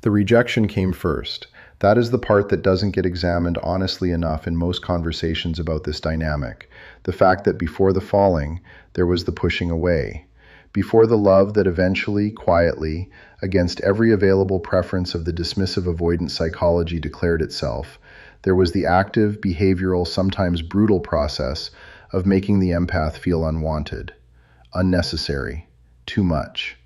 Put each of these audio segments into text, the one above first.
The rejection came first. That is the part that doesn't get examined honestly enough in most conversations about this dynamic. The fact that before the falling, there was the pushing away. Before the love that eventually, quietly, against every available preference of the dismissive avoidant psychology declared itself, there was the active, behavioral, sometimes brutal process of making the empath feel unwanted, unnecessary, too much.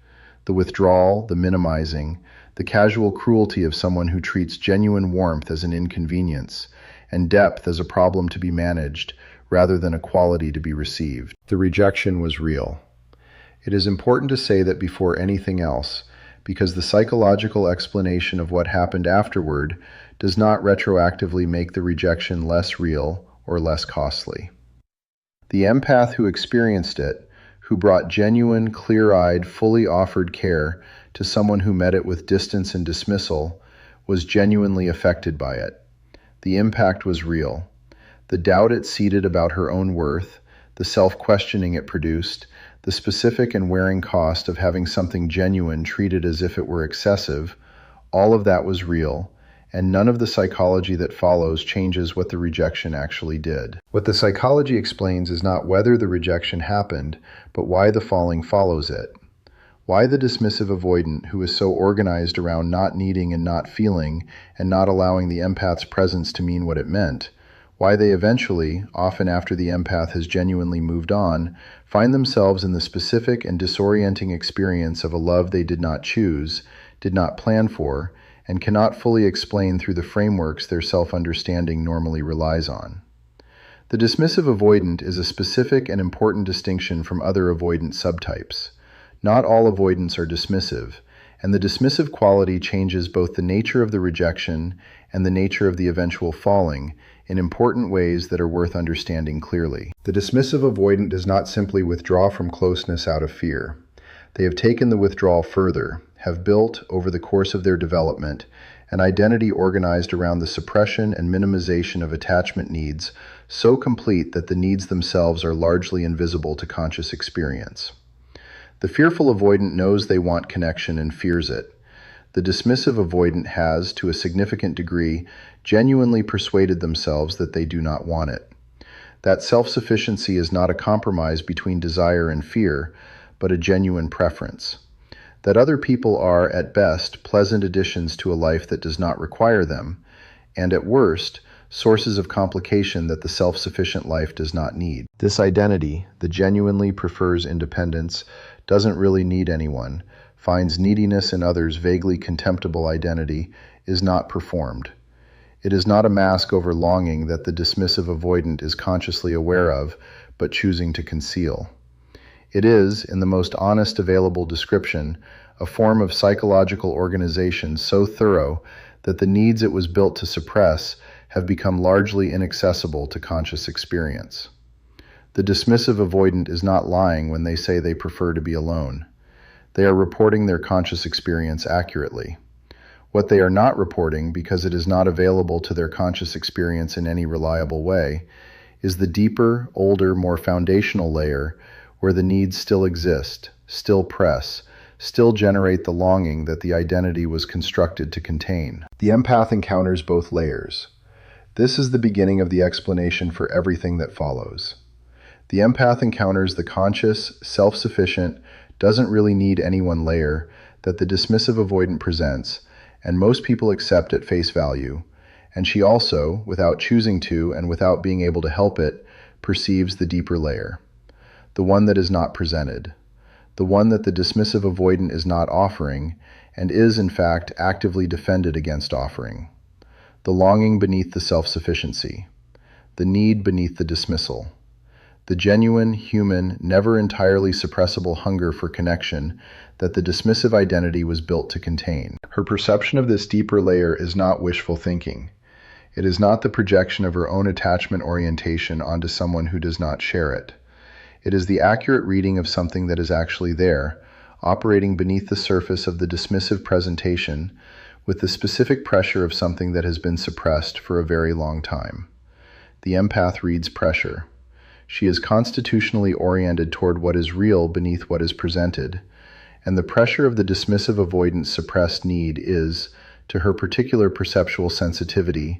The withdrawal, the minimizing, the casual cruelty of someone who treats genuine warmth as an inconvenience and depth as a problem to be managed rather than a quality to be received. The rejection was real. It is important to say that before anything else, because the psychological explanation of what happened afterward does not retroactively make the rejection less real or less costly. The empath who experienced it, who brought genuine, clear-eyed, fully offered care to someone who met it with distance and dismissal, was genuinely affected by it. The impact was real. The doubt it seeded about her own worth, the self-questioning it produced, the specific and wearing cost of having something genuine treated as if it were excessive, all of that was real, and none of the psychology that follows changes what the rejection actually did. What the psychology explains is not whether the rejection happened, but why the falling follows it. Why the dismissive avoidant, who is so organized around not needing and not feeling, and not allowing the empath's presence to mean what it meant, why they eventually, often after the empath has genuinely moved on, find themselves in the specific and disorienting experience of a love they did not choose, did not plan for, and cannot fully explain through the frameworks their self-understanding normally relies on. The dismissive avoidant is a specific and important distinction from other avoidant subtypes. Not all avoidants are dismissive, and the dismissive quality changes both the nature of the rejection and the nature of the eventual falling in important ways that are worth understanding clearly. The dismissive avoidant does not simply withdraw from closeness out of fear. They have taken the withdrawal further, have built, over the course of their development, an identity organized around the suppression and minimization of attachment needs so complete that the needs themselves are largely invisible to conscious experience. The fearful avoidant knows they want connection and fears it. The dismissive avoidant has, to a significant degree, genuinely persuaded themselves that they do not want it. That self-sufficiency is not a compromise between desire and fear, but a genuine preference. That other people are, at best, pleasant additions to a life that does not require them, and at worst, sources of complication that the self-sufficient life does not need. This identity, that genuinely prefers independence, doesn't really need anyone, finds neediness in others' vaguely contemptible identity, is not performed. It is not a mask over longing that the dismissive avoidant is consciously aware of, but choosing to conceal. It is, in the most honest available description, a form of psychological organization so thorough that the needs it was built to suppress have become largely inaccessible to conscious experience. The dismissive avoidant is not lying when they say they prefer to be alone. They are reporting their conscious experience accurately. What they are not reporting, because it is not available to their conscious experience in any reliable way, is the deeper, older, more foundational layer where the needs still exist, still press, still generate the longing that the identity was constructed to contain. The empath encounters both layers. This is the beginning of the explanation for everything that follows. The empath encounters the conscious, self-sufficient, doesn't really need anyone layer that the dismissive avoidant presents, and most people accept at face value, and she also, without choosing to and without being able to help it, perceives the deeper layer, the one that is not presented, the one that the dismissive avoidant is not offering, and is in fact actively defended against offering, the longing beneath the self-sufficiency, the need beneath the dismissal, the genuine, human, never entirely suppressible hunger for connection that the dismissive identity was built to contain. Her perception of this deeper layer is not wishful thinking. It is not the projection of her own attachment orientation onto someone who does not share it. It is the accurate reading of something that is actually there, operating beneath the surface of the dismissive presentation, with the specific pressure of something that has been suppressed for a very long time. The empath reads pressure. She is constitutionally oriented toward what is real beneath what is presented, and the pressure of the dismissive avoidance suppressed need is, to her particular perceptual sensitivity,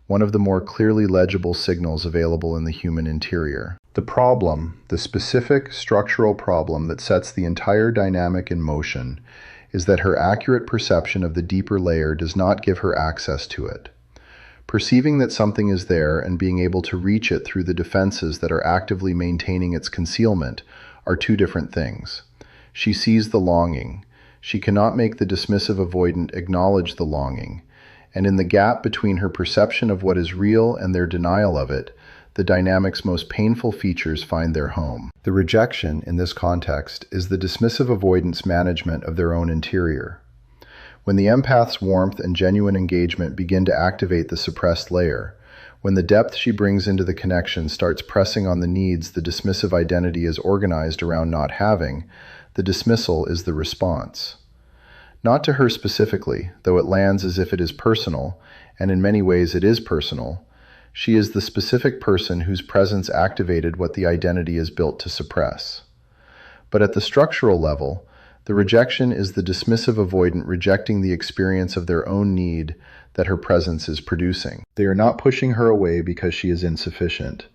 one of the more clearly legible signals available in the human interior. The problem, the specific structural problem that sets the entire dynamic in motion, is that her accurate perception of the deeper layer does not give her access to it. Perceiving that something is there and being able to reach it through the defenses that are actively maintaining its concealment are two different things. She sees the longing. She cannot make the dismissive avoidant acknowledge the longing. And in the gap between her perception of what is real and their denial of it, the dynamic's most painful features find their home. The rejection, in this context, is the dismissive avoidant's management of their own interior. When the empath's warmth and genuine engagement begin to activate the suppressed layer, when the depth she brings into the connection starts pressing on the needs the dismissive identity is organized around not having, the dismissal is the response. Not to her specifically, though it lands as if it is personal, and in many ways it is personal. She is the specific person whose presence activated what the identity is built to suppress. But at the structural level, the rejection is the dismissive avoidant rejecting the experience of their own need that her presence is producing. They are not pushing her away because she is insufficient.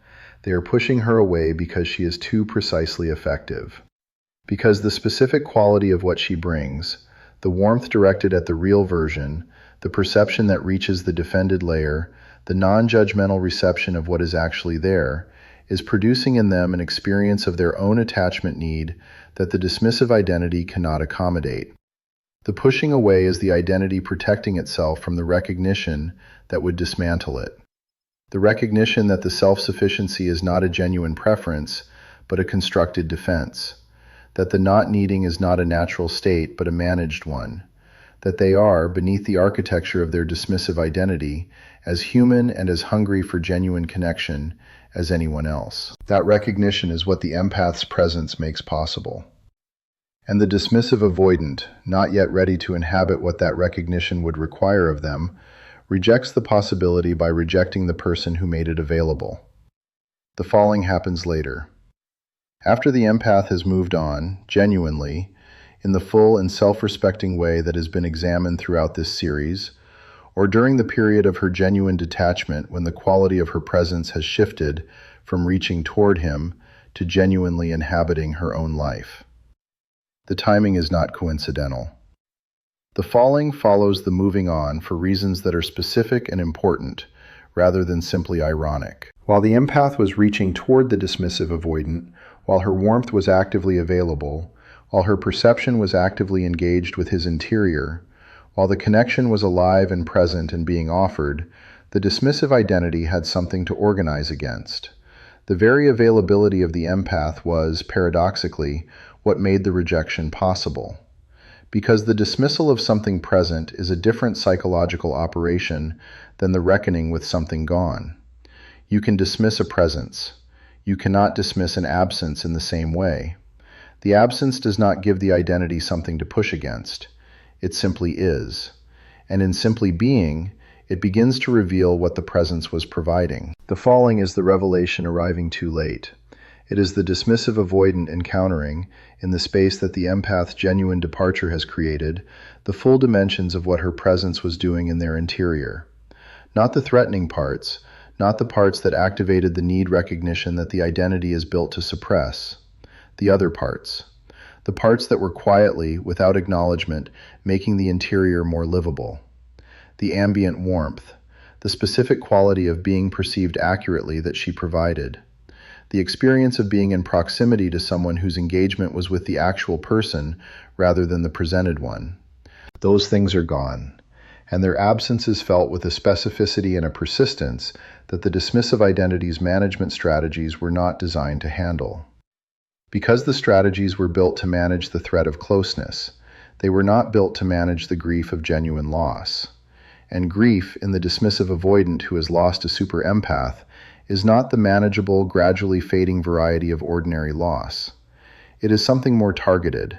They are pushing her away because she is too precisely effective. Because the specific quality of what she brings, the warmth directed at the real version, the perception that reaches the defended layer, the non-judgmental reception of what is actually there, is producing in them an experience of their own attachment need that the dismissive identity cannot accommodate. The pushing away is the identity protecting itself from the recognition that would dismantle it. The recognition that the self-sufficiency is not a genuine preference, but a constructed defense. That the not needing is not a natural state, but a managed one. That they are, beneath the architecture of their dismissive identity, as human and as hungry for genuine connection as anyone else. That recognition is what the empath's presence makes possible. And the dismissive avoidant, not yet ready to inhabit what that recognition would require of them, rejects the possibility by rejecting the person who made it available. The falling happens later. After the empath has moved on, genuinely, in the full and self-respecting way that has been examined throughout this series, or during the period of her genuine detachment when the quality of her presence has shifted from reaching toward him to genuinely inhabiting her own life. The timing is not coincidental. The falling follows the moving on for reasons that are specific and important, rather than simply ironic. While the empath was reaching toward the dismissive avoidant, while her warmth was actively available, while her perception was actively engaged with his interior, while the connection was alive and present and being offered, the dismissive identity had something to organize against. The very availability of the empath was, paradoxically, what made the rejection possible. Because the dismissal of something present is a different psychological operation than the reckoning with something gone. You can dismiss a presence. You cannot dismiss an absence in the same way. The absence does not give the identity something to push against. It simply is. And in simply being, it begins to reveal what the presence was providing. The falling is the revelation arriving too late. It is the dismissive avoidant encountering, in the space that the empath's genuine departure has created, the full dimensions of what her presence was doing in their interior. Not the threatening parts, not the parts that activated the need recognition that the identity is built to suppress. The other parts. The parts that were quietly, without acknowledgement, making the interior more livable. The ambient warmth, the specific quality of being perceived accurately that she provided. The experience of being in proximity to someone whose engagement was with the actual person rather than the presented one. Those things are gone, and their absence is felt with a specificity and a persistence that the dismissive identity's management strategies were not designed to handle. Because the strategies were built to manage the threat of closeness, they were not built to manage the grief of genuine loss. And grief in the dismissive avoidant who has lost a super empath is not the manageable, gradually fading variety of ordinary loss. It is something more targeted,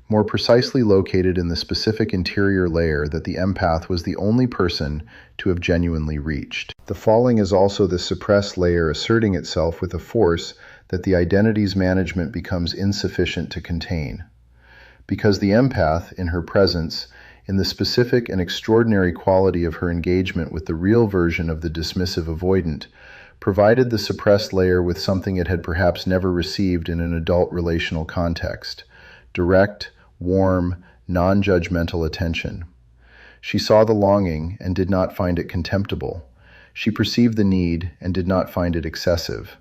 more precisely located in the specific interior layer that the empath was the only person to have genuinely reached. The falling is also the suppressed layer asserting itself with a force that the identity's management becomes insufficient to contain. Because the empath, in her presence, in the specific and extraordinary quality of her engagement with the real version of the dismissive avoidant, provided the suppressed layer with something it had perhaps never received in an adult relational context: direct, warm, non-judgmental attention. She saw the longing and did not find it contemptible. She perceived the need and did not find it excessive.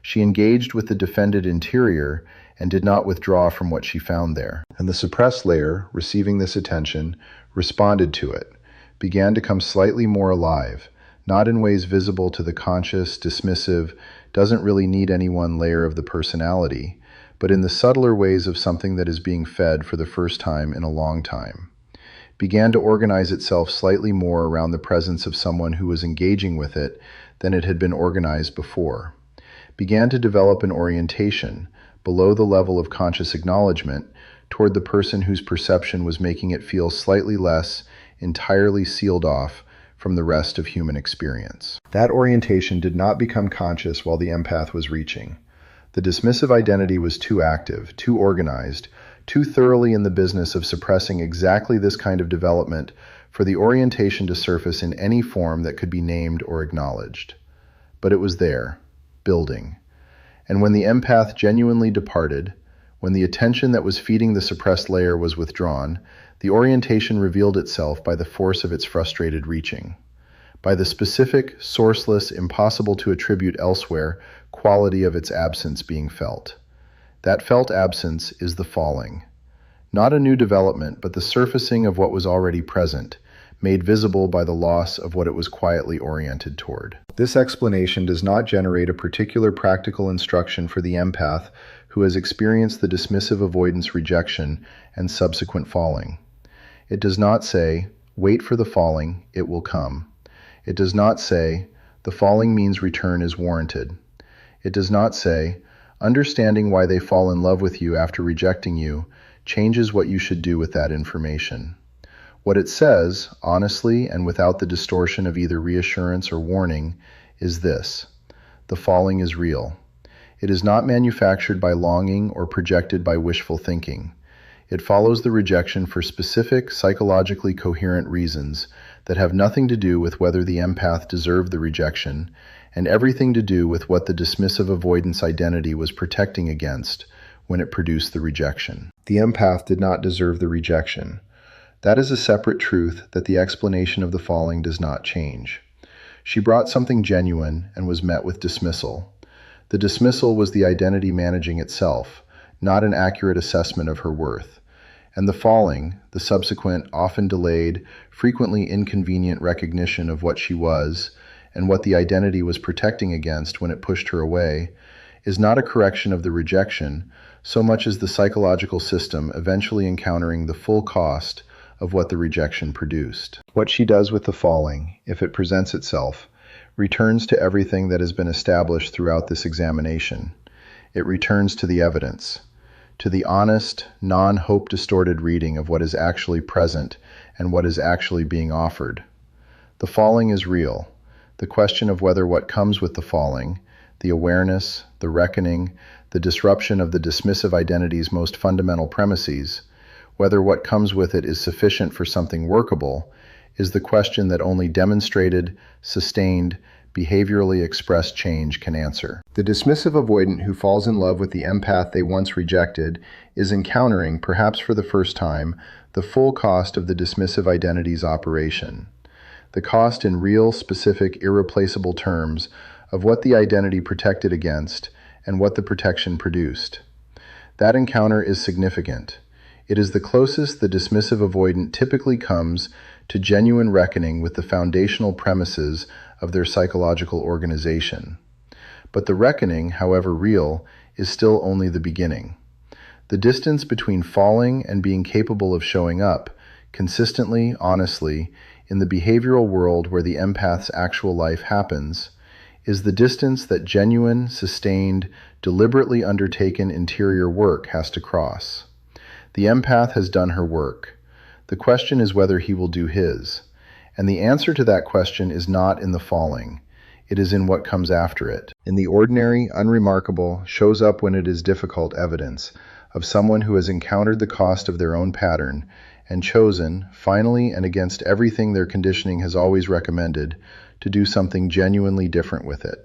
She engaged with the defended interior and did not withdraw from what she found there. And the suppressed layer, receiving this attention, responded to it, began to come slightly more alive, not in ways visible to the conscious, dismissive, doesn't really need anyone layer of the personality, but in the subtler ways of something that is being fed for the first time in a long time. Began to organize itself slightly more around the presence of someone who was engaging with it than it had been organized before. Began to develop an orientation, below the level of conscious acknowledgement, toward the person whose perception was making it feel slightly less entirely sealed off from the rest of human experience. That orientation did not become conscious while the empath was reaching. The dismissive identity was too active, too organized, too thoroughly in the business of suppressing exactly this kind of development for the orientation to surface in any form that could be named or acknowledged. But it was there, building. And when the empath genuinely departed, when the attention that was feeding the suppressed layer was withdrawn, the orientation revealed itself by the force of its frustrated reaching, by the specific, sourceless, impossible to attribute elsewhere quality of its absence being felt. That felt absence is the falling. Not a new development, but the surfacing of what was already present, made visible by the loss of what it was quietly oriented toward. This explanation does not generate a particular practical instruction for the empath who has experienced the dismissive avoidance rejection and subsequent falling. It does not say, wait for the falling, it will come. It does not say, the falling means return is warranted. It does not say, understanding why they fall in love with you after rejecting you changes what you should do with that information. What it says, honestly and without the distortion of either reassurance or warning, is this: the falling is real. It is not manufactured by longing or projected by wishful thinking. It follows the rejection for specific, psychologically coherent reasons that have nothing to do with whether the empath deserved the rejection, and everything to do with what the dismissive avoidance identity was protecting against when it produced the rejection. The empath did not deserve the rejection. That is a separate truth that the explanation of the falling does not change. She brought something genuine and was met with dismissal. The dismissal was the identity managing itself, not an accurate assessment of her worth. And the falling, the subsequent, often delayed, frequently inconvenient recognition of what she was and what the identity was protecting against when it pushed her away, is not a correction of the rejection so much as the psychological system eventually encountering the full cost of what the rejection produced. What she does with the falling, if it presents itself, returns to everything that has been established throughout this examination. It returns to the evidence, to the honest, non-hope-distorted reading of what is actually present and what is actually being offered. The falling is real. The question of whether what comes with the falling, the awareness, the reckoning, the disruption of the dismissive identity's most fundamental premises, whether what comes with it is sufficient for something workable, is the question that only demonstrated, sustained, behaviorally expressed change can answer. The dismissive avoidant who falls in love with the empath they once rejected is encountering, perhaps for the first time, the full cost of the dismissive identity's operation. The cost in real, specific, irreplaceable terms of what the identity protected against and what the protection produced. That encounter is significant. It is the closest the dismissive avoidant typically comes to genuine reckoning with the foundational premises of their psychological organization. But the reckoning, however real, is still only the beginning. The distance between falling and being capable of showing up, consistently, honestly, in the behavioral world where the empath's actual life happens, is the distance that genuine, sustained, deliberately undertaken interior work has to cross. The empath has done her work. The question is whether he will do his. And the answer to that question is not in the falling. It is in what comes after it. In the ordinary, unremarkable, shows up when it is difficult evidence of someone who has encountered the cost of their own pattern and chosen, finally and against everything their conditioning has always recommended, to do something genuinely different with it.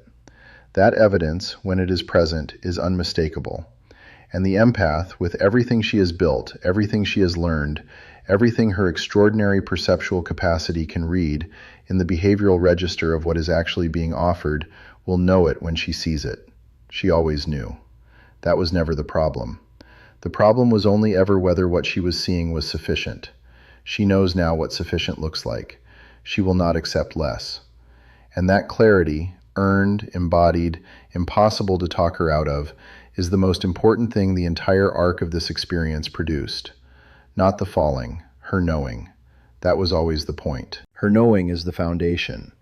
That evidence, when it is present, is unmistakable. And the empath, with everything she has built, everything she has learned, everything her extraordinary perceptual capacity can read in the behavioral register of what is actually being offered, will know it when she sees it. She always knew. That was never the problem. The problem was only ever whether what she was seeing was sufficient. She knows now what sufficient looks like. She will not accept less. And that clarity, earned, embodied, impossible to talk her out of, is the most important thing the entire arc of this experience produced. Not the falling, her knowing. That was always the point. Her knowing is the foundation.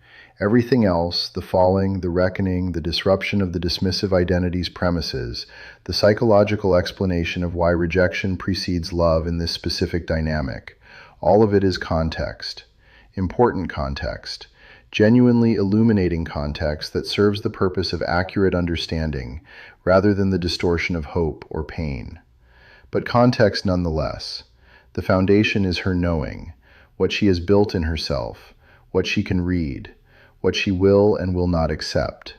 Everything else, the falling, the reckoning, the disruption of the dismissive identity's premises, the psychological explanation of why rejection precedes love in this specific dynamic, all of it is context. Important context. Genuinely illuminating context that serves the purpose of accurate understanding rather than the distortion of hope or pain. But context nonetheless. The foundation is her knowing, what she has built in herself, what she can read, what she will and will not accept.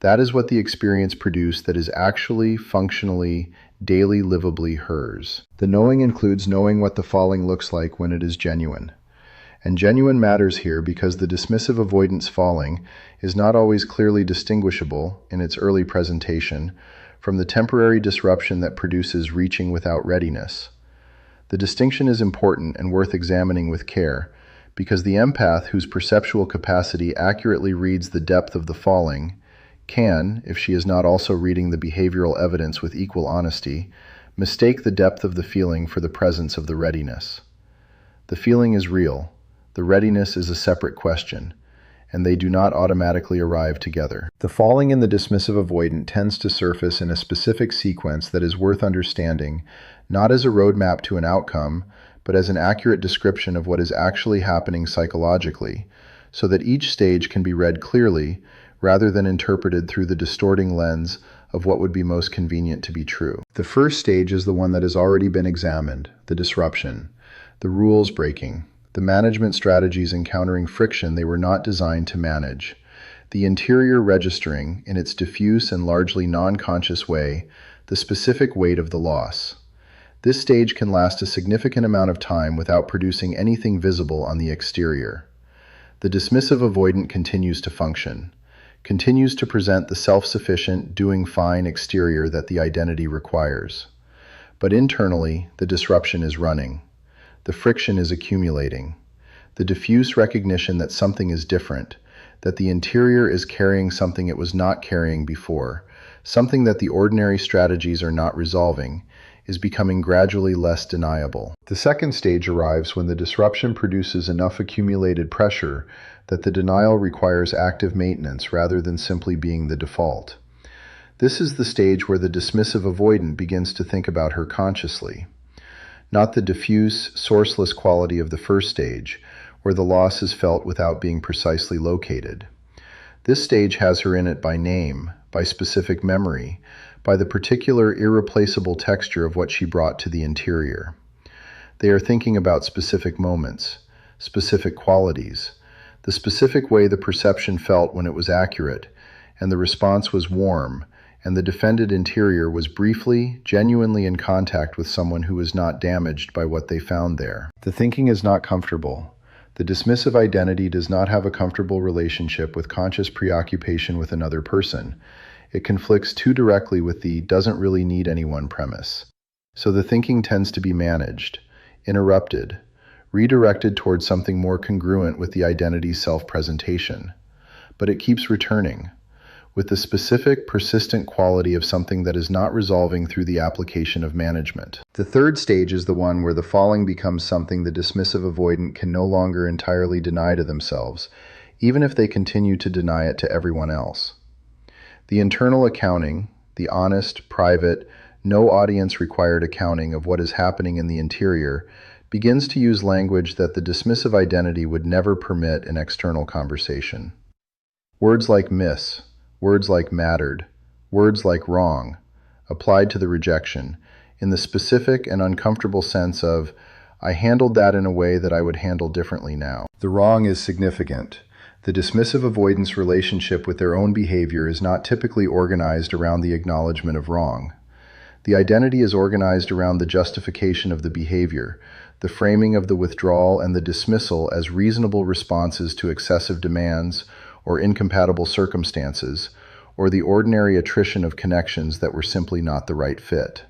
That is what the experience produced that is actually, functionally, daily livably hers. The knowing includes knowing what the falling looks like when it is genuine. And genuine matters here because the dismissive avoidance falling is not always clearly distinguishable in its early presentation from the temporary disruption that produces reaching without readiness. The distinction is important and worth examining with care because the empath whose perceptual capacity accurately reads the depth of the falling can, if she is not also reading the behavioral evidence with equal honesty, mistake the depth of the feeling for the presence of the readiness. The feeling is real. The readiness is a separate question, and they do not automatically arrive together. The falling in the dismissive avoidant tends to surface in a specific sequence that is worth understanding, not as a roadmap to an outcome, but as an accurate description of what is actually happening psychologically, so that each stage can be read clearly rather than interpreted through the distorting lens of what would be most convenient to be true. The first stage is the one that has already been examined, the disruption, the rules breaking, the management strategies encountering friction they were not designed to manage, the interior registering, in its diffuse and largely non-conscious way, the specific weight of the loss. This stage can last a significant amount of time without producing anything visible on the exterior. The dismissive avoidant continues to function, continues to present the self-sufficient, doing fine exterior that the identity requires. But internally, the disruption is running. The friction is accumulating. The diffuse recognition that something is different, that the interior is carrying something it was not carrying before, something that the ordinary strategies are not resolving, is becoming gradually less deniable. The second stage arrives when the disruption produces enough accumulated pressure that the denial requires active maintenance rather than simply being the default. This is the stage where the dismissive avoidant begins to think about her consciously. Not the diffuse, sourceless quality of the first stage, where the loss is felt without being precisely located. This stage has her in it by name, by specific memory, by the particular irreplaceable texture of what she brought to the interior. They are thinking about specific moments, specific qualities, the specific way the perception felt when it was accurate, and the response was warm, and the defended interior was briefly, genuinely in contact with someone who was not damaged by what they found there. The thinking is not comfortable. The dismissive identity does not have a comfortable relationship with conscious preoccupation with another person. It conflicts too directly with the doesn't really need anyone premise. So the thinking tends to be managed, interrupted, redirected towards something more congruent with the identity's self-presentation. But it keeps returning, with the specific, persistent quality of something that is not resolving through the application of management. The third stage is the one where the falling becomes something the dismissive avoidant can no longer entirely deny to themselves, even if they continue to deny it to everyone else. The internal accounting, the honest, private, no audience required accounting of what is happening in the interior, begins to use language that the dismissive identity would never permit in external conversation. Words like miss, words like mattered, words like wrong, applied to the rejection, in the specific and uncomfortable sense of, I handled that in a way that I would handle differently now. The wrong is significant. The dismissive avoidance relationship with their own behavior is not typically organized around the acknowledgement of wrong. The identity is organized around the justification of the behavior, the framing of the withdrawal and the dismissal as reasonable responses to excessive demands or incompatible circumstances, or the ordinary attrition of connections that were simply not the right fit.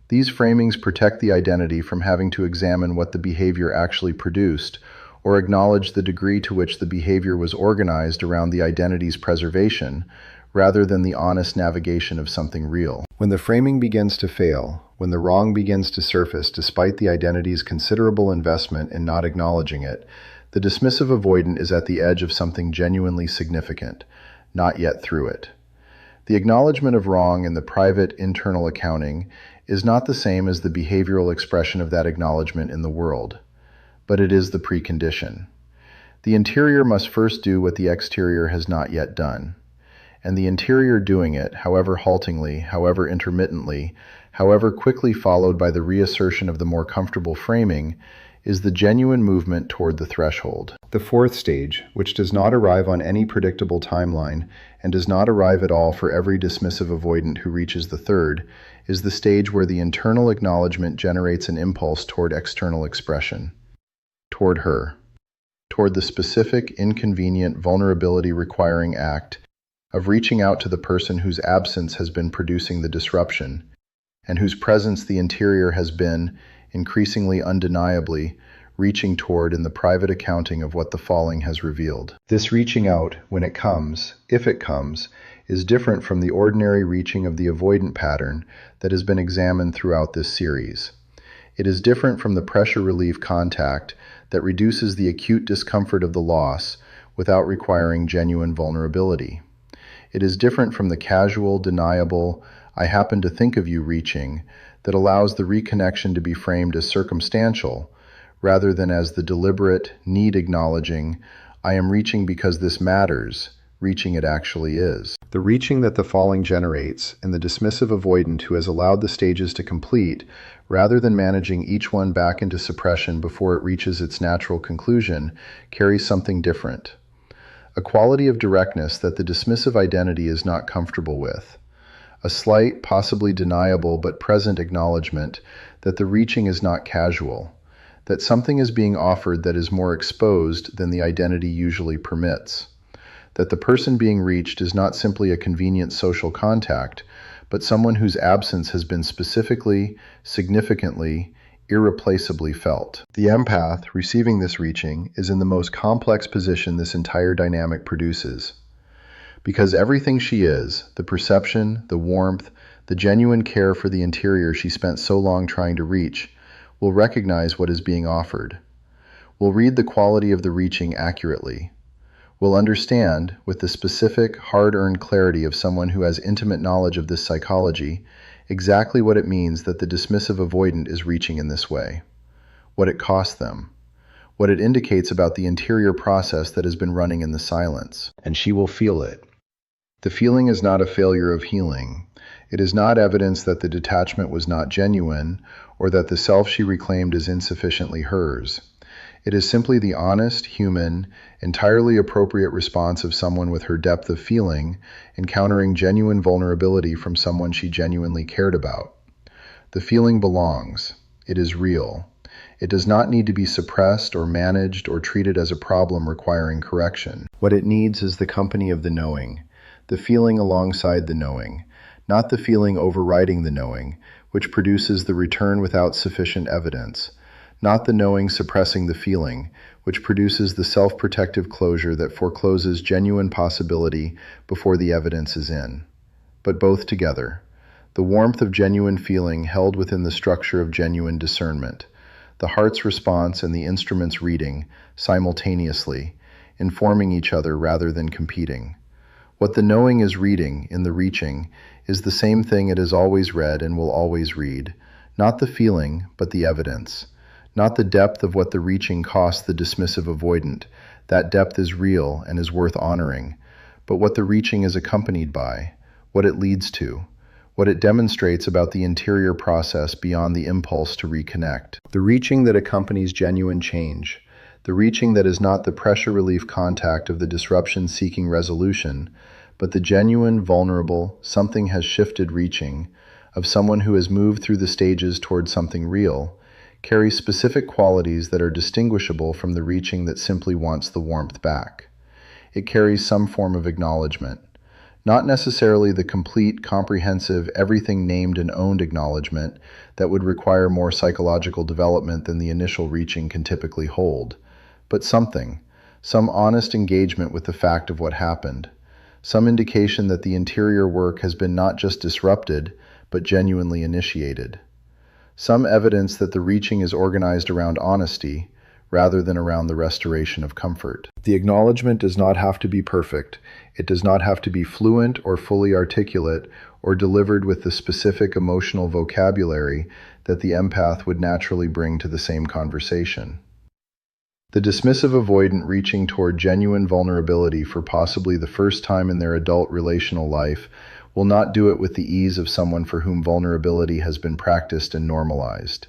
These framings protect the identity from having to examine what the behavior actually produced, or acknowledge the degree to which the behavior was organized around the identity's preservation, rather than the honest navigation of something real. When the framing begins to fail, when the wrong begins to surface despite the identity's considerable investment in not acknowledging it, the dismissive avoidant is at the edge of something genuinely significant, not yet through it. The acknowledgement of wrong in the private internal accounting is not the same as the behavioral expression of that acknowledgement in the world, but it is the precondition. The interior must first do what the exterior has not yet done, and the interior doing it, however haltingly, however intermittently, however quickly followed by the reassertion of the more comfortable framing, is the genuine movement toward the threshold. The fourth stage, which does not arrive on any predictable timeline and does not arrive at all for every dismissive avoidant who reaches the third, is the stage where the internal acknowledgement generates an impulse toward external expression, toward her, toward the specific, inconvenient, vulnerability-requiring act of reaching out to the person whose absence has been producing the disruption, and whose presence the interior has been, increasingly undeniably, reaching toward in the private accounting of what the falling has revealed. This reaching out, when it comes, if it comes, is different from the ordinary reaching of the avoidant pattern that has been examined throughout this series. It is different from the pressure relief contact that reduces the acute discomfort of the loss without requiring genuine vulnerability. It is different from the casual, deniable, I happen to think of you reaching that allows the reconnection to be framed as circumstantial, rather than as the deliberate, need-acknowledging, I am reaching because this matters, reaching it actually is. The reaching that the falling generates, and the dismissive avoidant who has allowed the stages to complete, rather than managing each one back into suppression before it reaches its natural conclusion, carries something different. A quality of directness that the dismissive identity is not comfortable with. A slight, possibly deniable, but present acknowledgement that the reaching is not casual, that something is being offered that is more exposed than the identity usually permits, that the person being reached is not simply a convenient social contact, but someone whose absence has been specifically, significantly, irreplaceably felt. The empath, receiving this reaching, is in the most complex position this entire dynamic produces. Because everything she is, the perception, the warmth, the genuine care for the interior she spent so long trying to reach, will recognize what is being offered, will read the quality of the reaching accurately, will understand, with the specific, hard-earned clarity of someone who has intimate knowledge of this psychology, exactly what it means that the dismissive avoidant is reaching in this way, what it costs them, what it indicates about the interior process that has been running in the silence, and she will feel it. The feeling is not a failure of healing. It is not evidence that the detachment was not genuine, or that the self she reclaimed is insufficiently hers. It is simply the honest, human, entirely appropriate response of someone with her depth of feeling, encountering genuine vulnerability from someone she genuinely cared about. The feeling belongs. It is real. It does not need to be suppressed or managed or treated as a problem requiring correction. What it needs is the company of the knowing, the feeling alongside the knowing, not the feeling overriding the knowing, which produces the return without sufficient evidence, not the knowing suppressing the feeling, which produces the self-protective closure that forecloses genuine possibility before the evidence is in, but both together. The warmth of genuine feeling held within the structure of genuine discernment, the heart's response and the instrument's reading, simultaneously, informing each other rather than competing. What the knowing is reading, in the reaching, is the same thing it has always read and will always read, not the feeling, but the evidence, not the depth of what the reaching costs the dismissive avoidant. That depth is real and is worth honoring, but what the reaching is accompanied by, what it leads to, what it demonstrates about the interior process beyond the impulse to reconnect. The reaching that accompanies genuine change, the reaching that is not the pressure relief contact of the disruption-seeking resolution, but the genuine, vulnerable, something has shifted reaching of someone who has moved through the stages towards something real, carries specific qualities that are distinguishable from the reaching that simply wants the warmth back. It carries some form of acknowledgement. Not necessarily the complete, comprehensive, everything named and owned acknowledgement that would require more psychological development than the initial reaching can typically hold, but something, some honest engagement with the fact of what happened, some indication that the interior work has been not just disrupted, but genuinely initiated. Some evidence that the reaching is organized around honesty, rather than around the restoration of comfort. The acknowledgement does not have to be perfect. It does not have to be fluent or fully articulate or delivered with the specific emotional vocabulary that the empath would naturally bring to the same conversation. The dismissive avoidant reaching toward genuine vulnerability for possibly the first time in their adult relational life will not do it with the ease of someone for whom vulnerability has been practiced and normalized.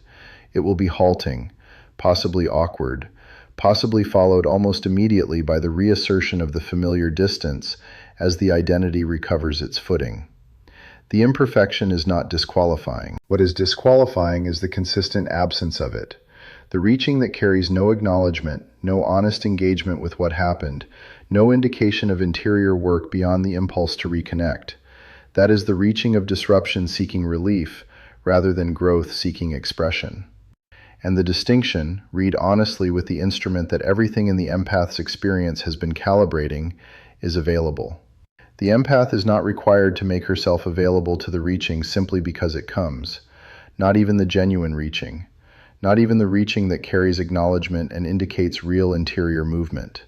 It will be halting, possibly awkward, possibly followed almost immediately by the reassertion of the familiar distance as the identity recovers its footing. The imperfection is not disqualifying. What is disqualifying is the consistent absence of it. The reaching that carries no acknowledgement, no honest engagement with what happened, no indication of interior work beyond the impulse to reconnect. That is the reaching of disruption seeking relief, rather than growth seeking expression. And the distinction, read honestly with the instrument that everything in the empath's experience has been calibrating, is available. The empath is not required to make herself available to the reaching simply because it comes. Not even the genuine reaching. Not even the reaching that carries acknowledgement and indicates real interior movement.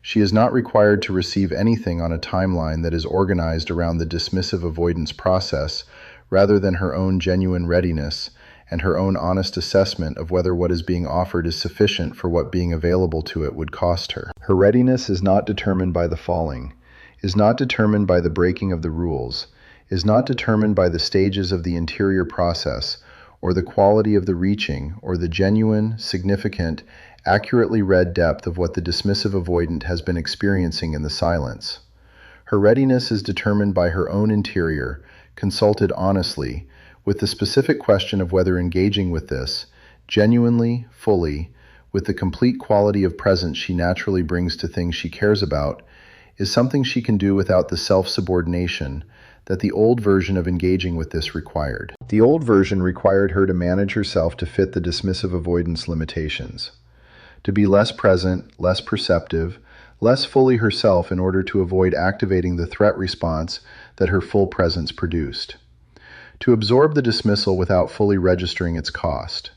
She is not required to receive anything on a timeline that is organized around the dismissive avoidance process, rather than her own genuine readiness and her own honest assessment of whether what is being offered is sufficient for what being available to it would cost her. Her readiness is not determined by the falling, is not determined by the breaking of the rules, is not determined by the stages of the interior process, or the quality of the reaching, or the genuine, significant, accurately read depth of what the dismissive avoidant has been experiencing in the silence. Her readiness is determined by her own interior, consulted honestly, with the specific question of whether engaging with this, genuinely, fully, with the complete quality of presence she naturally brings to things she cares about, is something she can do without the self-subordination that the old version of engaging with this required. The old version required her to manage herself to fit the dismissive avoidance limitations, to be less present, less perceptive, less fully herself in order to avoid activating the threat response that her full presence produced, to absorb the dismissal without fully registering its cost,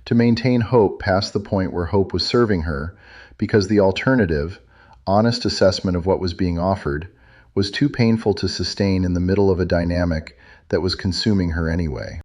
to maintain hope past the point where hope was serving her because the alternative, honest assessment of what was being offered, was too painful to sustain in the middle of a dynamic that was consuming her anyway.